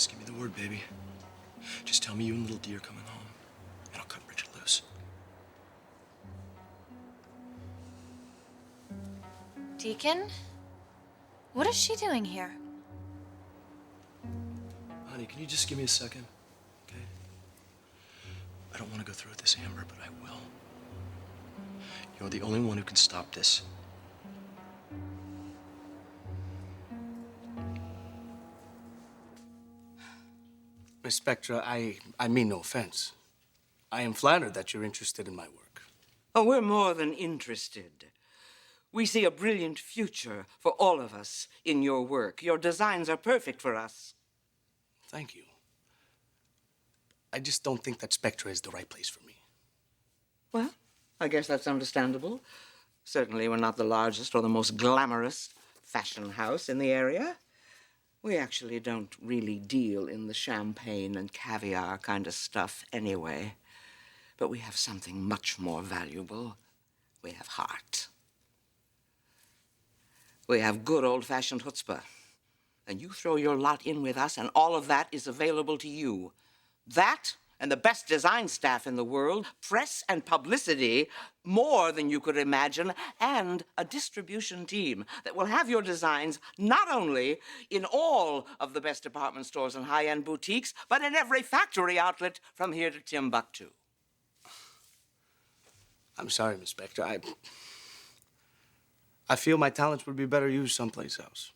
Just give me the word, baby. Just tell me you and little D are coming home, and I'll cut Bridget loose. Deacon? What is she doing here? Honey, can you just give me a second, okay? I don't want to go through with this, Amber, but I will. You're the only one who can stop this. Miss Spectra, I mean no offense. I am flattered that you're interested in my work. Oh, we're more than interested. We see a brilliant future for all of us in your work. Your designs are perfect for us. Thank you. I just don't think that Spectra is the right place for me. Well, I guess that's understandable. Certainly we're not the largest or the most glamorous fashion house in the area. We actually don't really deal in the champagne and caviar kind of stuff anyway. But we have something much more valuable. We have heart. We have good old-fashioned chutzpah. And you throw your lot in with us, and all of that is available to you. That and the best design staff in the world, press and publicity, more than you could imagine, and a distribution team that will have your designs not only in all of the best department stores and high-end boutiques, but in every factory outlet from here to Timbuktu. I'm sorry, Miss Spectra. I feel my talents would be better used someplace else.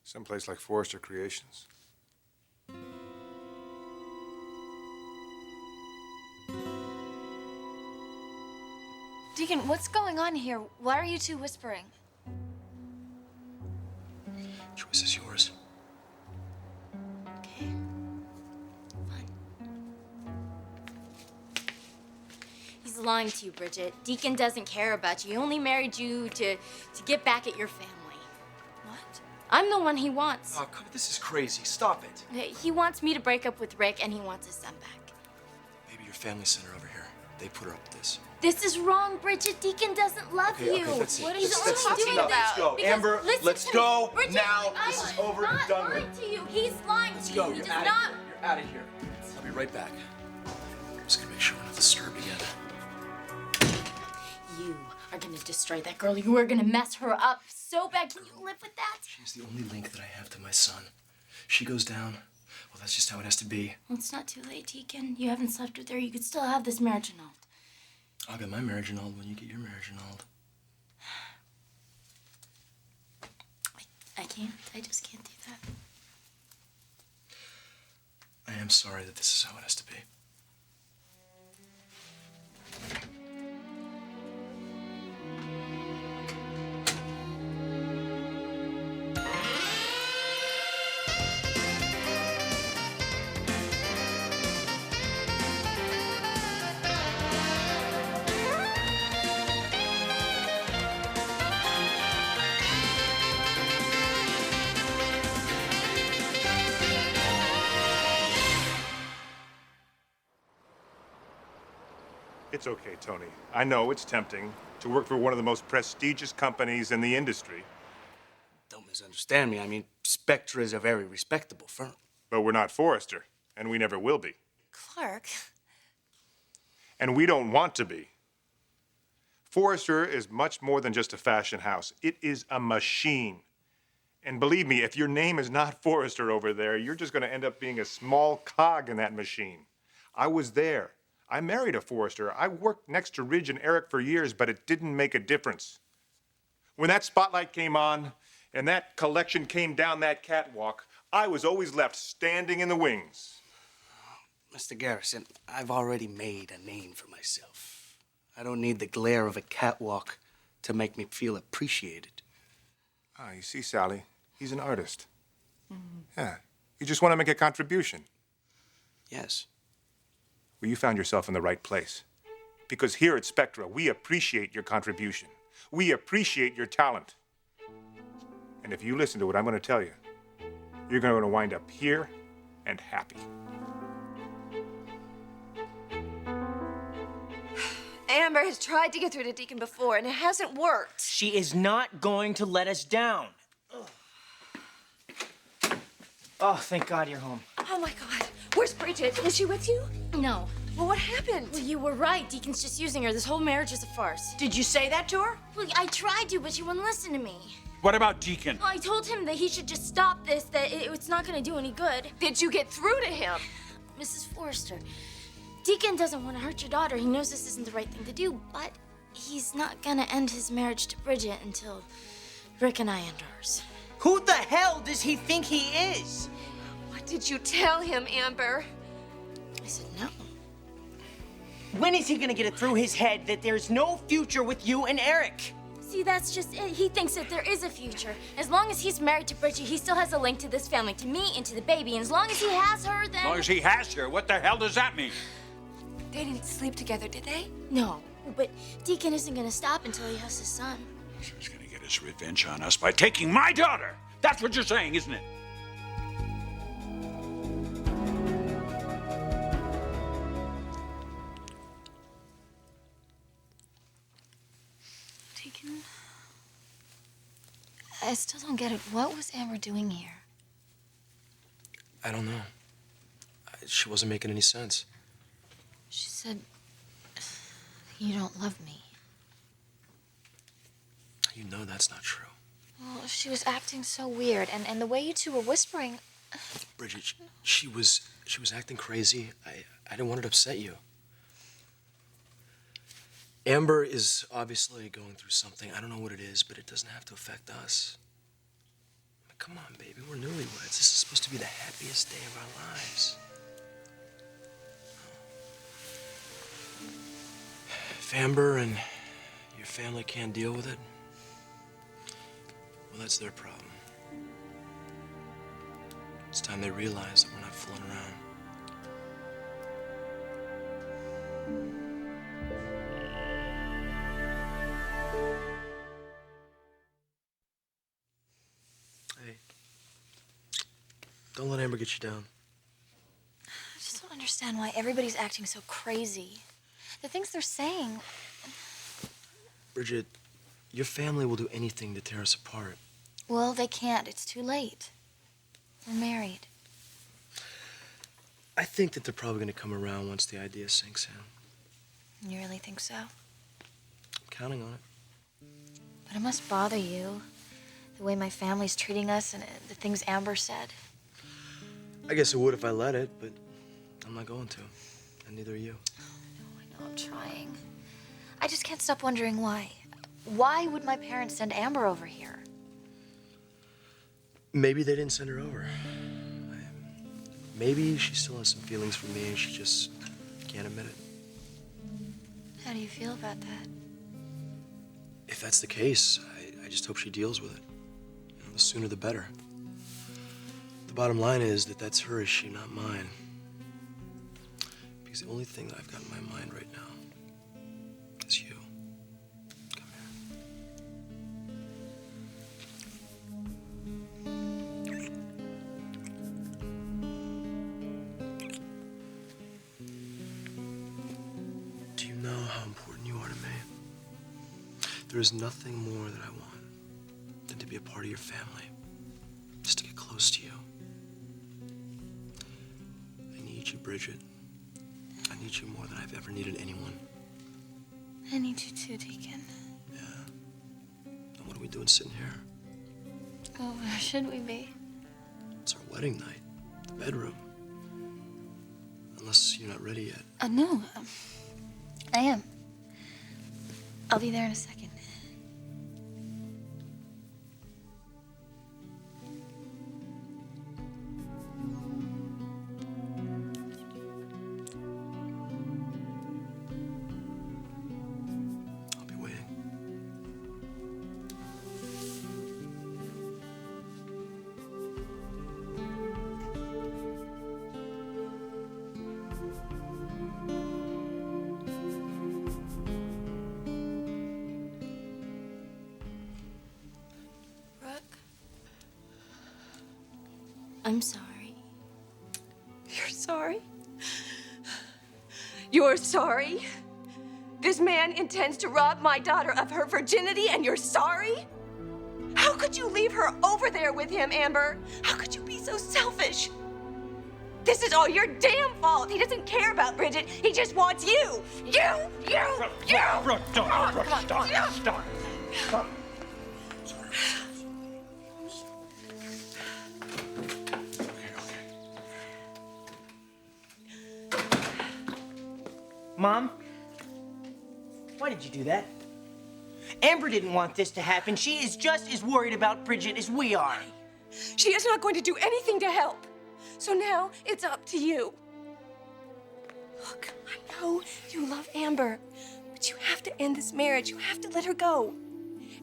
Someplace like Forrester Creations. Deacon, what's going on here? Why are you two whispering? Choice is yours. Okay. Fine. He's lying to you, Bridget. Deacon doesn't care about you. He only married you to get back at your family. What? I'm the one he wants. Oh, come on, this is crazy. Stop it. He wants me to break up with Rick, and he wants his son back. Maybe your family center over here. They put her up with this. This is wrong, Bridget. Deacon doesn't love you. Okay, that's it. What are He's you only doing enough. that? Let's go. Because Amber, listen let's to go me. Bridget, now. I'm This is over and not done with. lying to you. He's lying Let's to go. you. He You're does out not. of here. You're out of here. I'll be right back. I'm just gonna make sure we're not disturbed again. You are gonna destroy that girl. You are gonna mess her up so bad. Can you live with that? She's the only link that I have to my son. She goes down. Well, that's just how it has to be. Well, it's not too late, Deacon. You haven't slept with her. You could still have this marriage annulled. I'll get my marriage annulled when you get your marriage annulled. I can't. I just can't do that. I am sorry that this is how it has to be. It's okay, Tony. I know it's tempting to work for one of the most prestigious companies in the industry. Don't misunderstand me. I mean, Spectra is a very respectable firm. But we're not Forrester, and we never will be. Clarke. And we don't want to be. Forrester is much more than just a fashion house. It is a machine. And believe me, if your name is not Forrester over there, you're just going to end up being a small cog in that machine. I was there. I married a Forrester. I worked next to Ridge and Eric for years, but it didn't make a difference. When that spotlight came on and that collection came down that catwalk, I was always left standing in the wings. Mr. Garrison, I've already made a name for myself. I don't need the glare of a catwalk to make me feel appreciated. Ah, you see, Sally, he's an artist. Yeah, you just want to make a contribution. Yes. Well, you found yourself in the right place. Because here at Spectra, we appreciate your contribution. We appreciate your talent. And if you listen to what I'm going to tell you, you're going to wind up here and happy. Amber has tried to get through to Deacon before, and it hasn't worked. She is not going to let us down. Oh, thank God you're home. Oh my God. Where's Bridget? Is she with you? No. Well, what happened? Well, you were right. Deacon's just using her. This whole marriage is a farce. Did you say that to her? Well, I tried to, but she wouldn't listen to me. What about Deacon? Well, I told him that he should just stop this, that it's not going to do any good. Did you get through to him? Mrs. Forrester, Deacon doesn't want to hurt your daughter. He knows this isn't the right thing to do, but he's not going to end his marriage to Bridget until Rick and I end ours. Who the hell does he think he is? What did you tell him, Amber? I said no. When is he gonna get it through his head that there's no future with you and Eric? See, that's just it. He thinks that there is a future. As long as he's married to Bridget, he still has a link to this family, to me and to the baby. And as long as he has her, then... As long as he has her, what the hell does that mean? They didn't sleep together, did they? No, but Deacon isn't gonna stop until he has his son. So he's gonna get his revenge on us by taking my daughter. That's what you're saying, isn't it? Deacon, I still don't get it. What was Amber doing here? I don't know. She wasn't making any sense. She said, you don't love me. You know that's not true. Well, she was acting so weird, and the way you two were whispering... Bridget, she was acting crazy. I didn't want it to upset you. Amber is obviously going through something. I don't know what it is, but it doesn't have to affect us. I mean, come on, baby. We're newlyweds. This is supposed to be the happiest day of our lives. If Amber and your family can't deal with it, well, that's their problem. It's time they realize that we're not fooling around. Hey, don't let Amber get you down. I just don't understand why everybody's acting so crazy. The things they're saying... Bridget, your family will do anything to tear us apart. Well, they can't. It's too late. We're married. I think that they're probably going to come around once the idea sinks in. You really think so? I'm counting on it. But it must bother you, the way my family's treating us and the things Amber said. I guess it would if I let it, but I'm not going to. And neither are you. I know, I'm trying. I just can't stop wondering why. Why would my parents send Amber over here? Maybe they didn't send her over. Maybe she still has some feelings for me and she just can't admit it. How do you feel about that? If that's the case, I just hope she deals with it. You know, the sooner the better. The bottom line is that that's her issue, not mine. Because the only thing that I've got in my mind right now is you. Come here. Do you know how important you are to me? There is nothing more that I want than to be a part of your family, just to get close to you. I need you, Bridget. I need you more than I've ever needed anyone. I need you too, Deacon. Yeah. And what are we doing sitting here? Oh, where should we be? It's our wedding night, the bedroom. Unless you're not ready yet. No, I am. I'll be there in a second. I'll be waiting. Brooke? I'm sorry. You're sorry? You're sorry? This man intends to rob my daughter of her virginity and you're sorry? How could could you leave her over there with him, Amber? How could you be so selfish? This is all your damn fault. He doesn't care about Bridget. He just wants you. You. Brooke, don't. Brooke, stop. Stop. Mom? Why did you do that? Amber didn't want this to happen. She is just as worried about Bridget as we are. She is not going to do anything to help. So now it's up to you. Look, I know you love Amber, but you have to end this marriage. You have to let her go.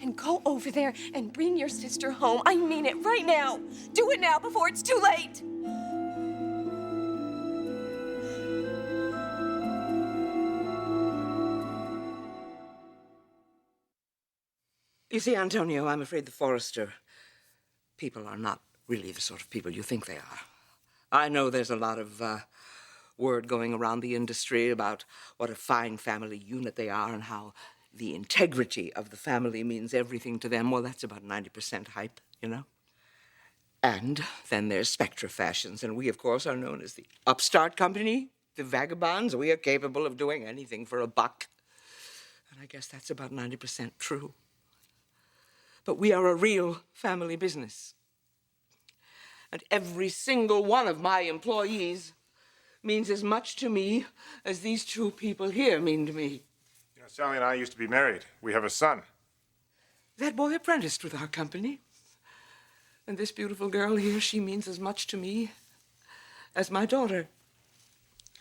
And go over there and bring your sister home. I mean it right now. Do it now before it's too late. You see, Antonio, I'm afraid the Forrester people are not really the sort of people you think they are. I know there's a lot of word going around the industry about what a fine family unit they are and how the integrity of the family means everything to them. Well, that's about 90% hype, you know? And then there's Spectra Fashions, and we, of course, are known as the upstart company, the vagabonds. We are capable of doing anything for a buck. And I guess that's about 90% true. But we are a real family business. And every single one of my employees means as much to me as these two people here mean to me. You know, Sally and I used to be married. We have a son. That boy apprenticed with our company. And this beautiful girl here, she means as much to me as my daughter,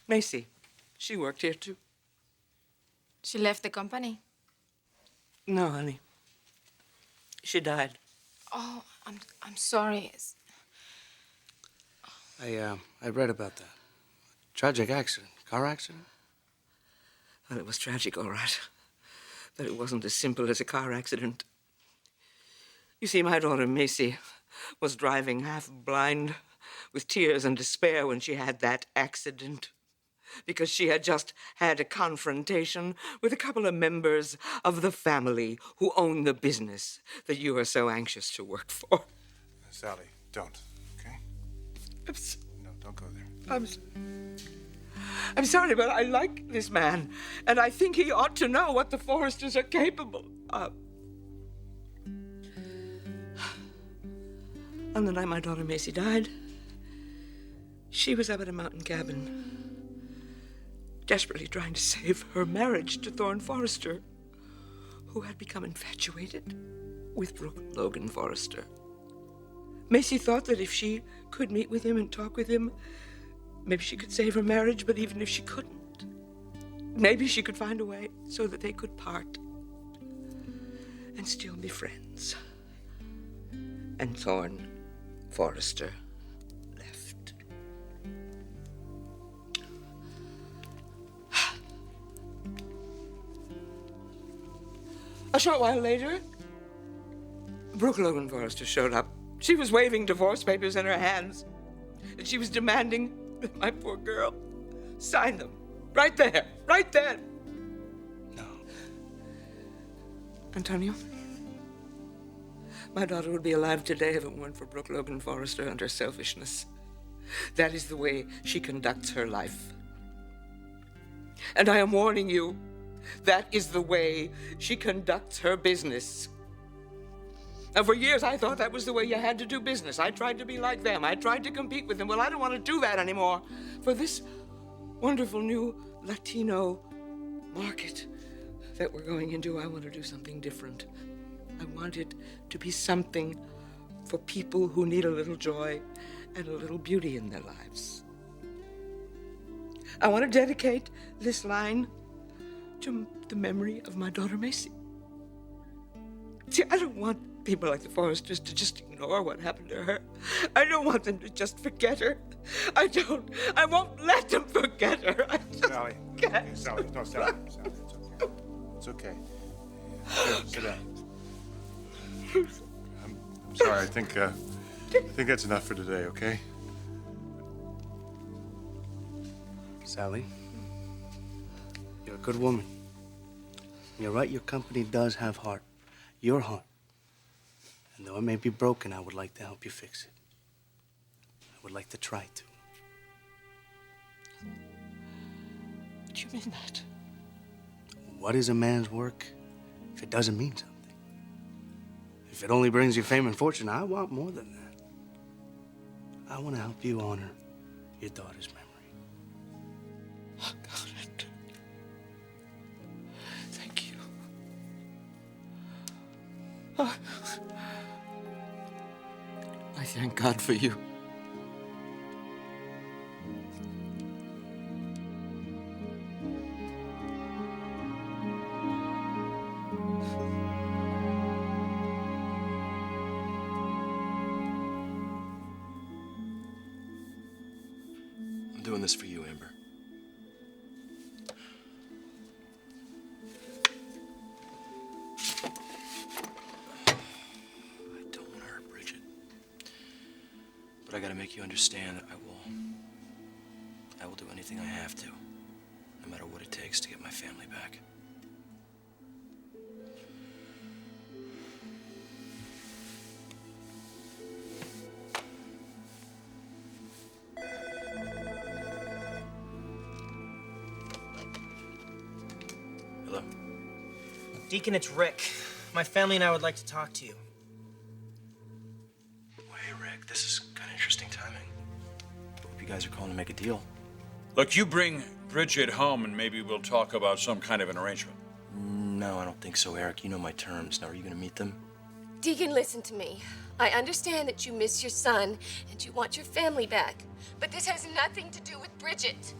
Macy. She worked here, too. She left the company? No, honey. She died. Oh, I'm sorry. I read about that. Tragic accident. Car accident? Well, it was tragic, all right. But it wasn't as simple as a car accident. You see, my daughter, Macy, was driving half blind with tears and despair when she had that accident. Because she had just had a confrontation with a couple of members of the family who own the business that you are so anxious to work for. Sally, don't, okay? No, don't go there. I'm sorry, but I like this man, and I think he ought to know what the Forresters are capable of. On the night my daughter Macy died, she was up at a mountain cabin, desperately trying to save her marriage to Thorne Forrester, who had become infatuated with Brooke Logan Forrester. Macy thought that if she could meet with him and talk with him, maybe she could save her marriage, but even if she couldn't, maybe she could find a way so that they could part and still be friends. And Thorne Forrester left. A short while later, Brooke Logan Forrester showed up. She was waving divorce papers in her hands, and she was demanding that my poor girl sign them. Right there, right then. No. Antonio, my daughter would be alive today if it weren't for Brooke Logan Forrester and her selfishness. That is the way she conducts her life. And I am warning you, that is the way she conducts her business. And for years, I thought that was the way you had to do business. I tried to be like them. I tried to compete with them. Well, I don't want to do that anymore. For this wonderful new Latino market that we're going into, I want to do something different. I want it to be something for people who need a little joy and a little beauty in their lives. I want to dedicate this line to the memory of my daughter, Macy. See, I don't want people like the Forresters to just ignore what happened to her. I don't want them to just forget her. I won't let them forget her. Sally. Okay, Sally. No, Sally. Sally, it's okay. Here, sit down. I'm sorry. I think that's enough for today, okay? Sally, you're a good woman. You're right, your company does have heart. Your heart. And though it may be broken, I would like to help you fix it. I would like to try to. What do you mean that? What is a man's work if it doesn't mean something? If it only brings you fame and fortune, I want more than that. I want to help you honor your daughter's memory. Oh, God. Thank you. Oh. I thank God for you. I'm doing this for you, Amber. I don't want to hurt Bridget. But I gotta make you understand that I will do anything I have to, no matter what it takes to get my family back. Hello? Deacon, it's Rick. My family and I would like to talk to you. Well, hey, Rick, this is kind of interesting timing. Hope you guys are calling to make a deal. Look, you bring Bridget home and maybe we'll talk about some kind of an arrangement. No, I don't think so, Eric. You know my terms. Now, are you gonna meet them? Deacon, listen to me. I understand that you miss your son and you want your family back, but this has nothing to do with Bridget.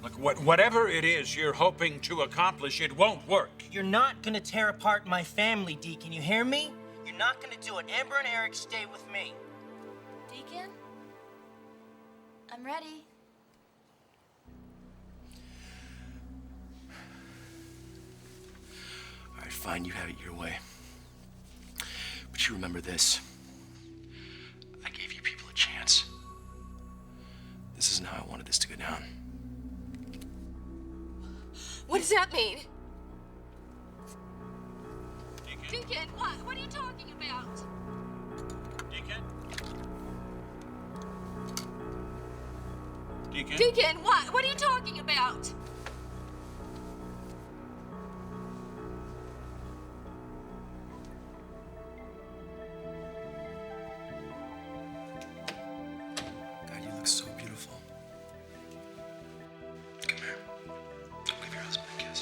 Look, whatever it is you're hoping to accomplish, it won't work. You're not gonna tear apart my family, Deacon. You hear me? You're not gonna do it. Amber and Eric stay with me. Deacon? I'm ready. All right, fine, you have it your way. But you remember this. I gave you people a chance. This isn't how I wanted this to go down. What does that mean? Deacon? Deacon, what? What are you talking about? Deacon? Deacon? Deacon, what? What are you talking about? God, you look so beautiful. Come here. Give your husband a kiss.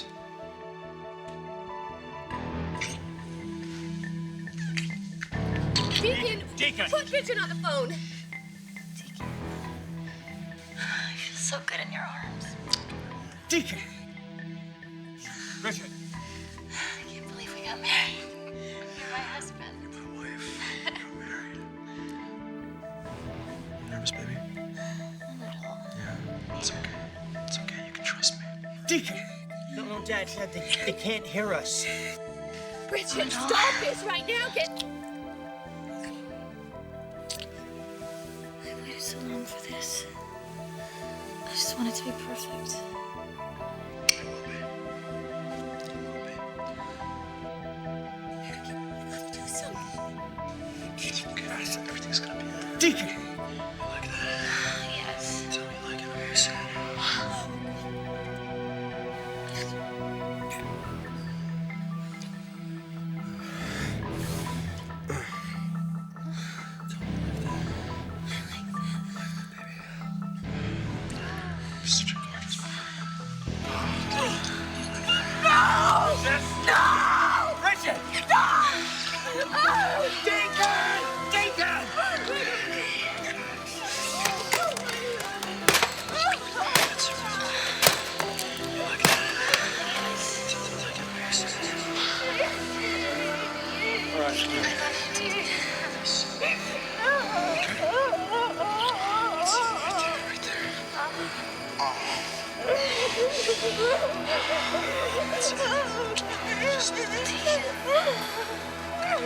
Deacon! Deacon! Put Bridget on the phone! Deacon. I feel so good in your arms. Deacon! Bridget! I can't believe we got married. You're my husband. You're my wife. You're married. You nervous, baby? A little. Yeah. It's okay. It's okay. You can trust me. Deacon! No, Dad, they can't hear us. Bridget, stop this right now! Get... I waited so long for this. I just want it to be perfect. It will be. It will be. Do something. It's okay. Everything's gonna be all right. Deacon! You like that? Yes. Tell me you like it. I'm very sad. Such a gorgeous woman. Bridget! Deacon! Deacon! All right. Right there. That's it. Just you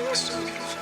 look so beautiful.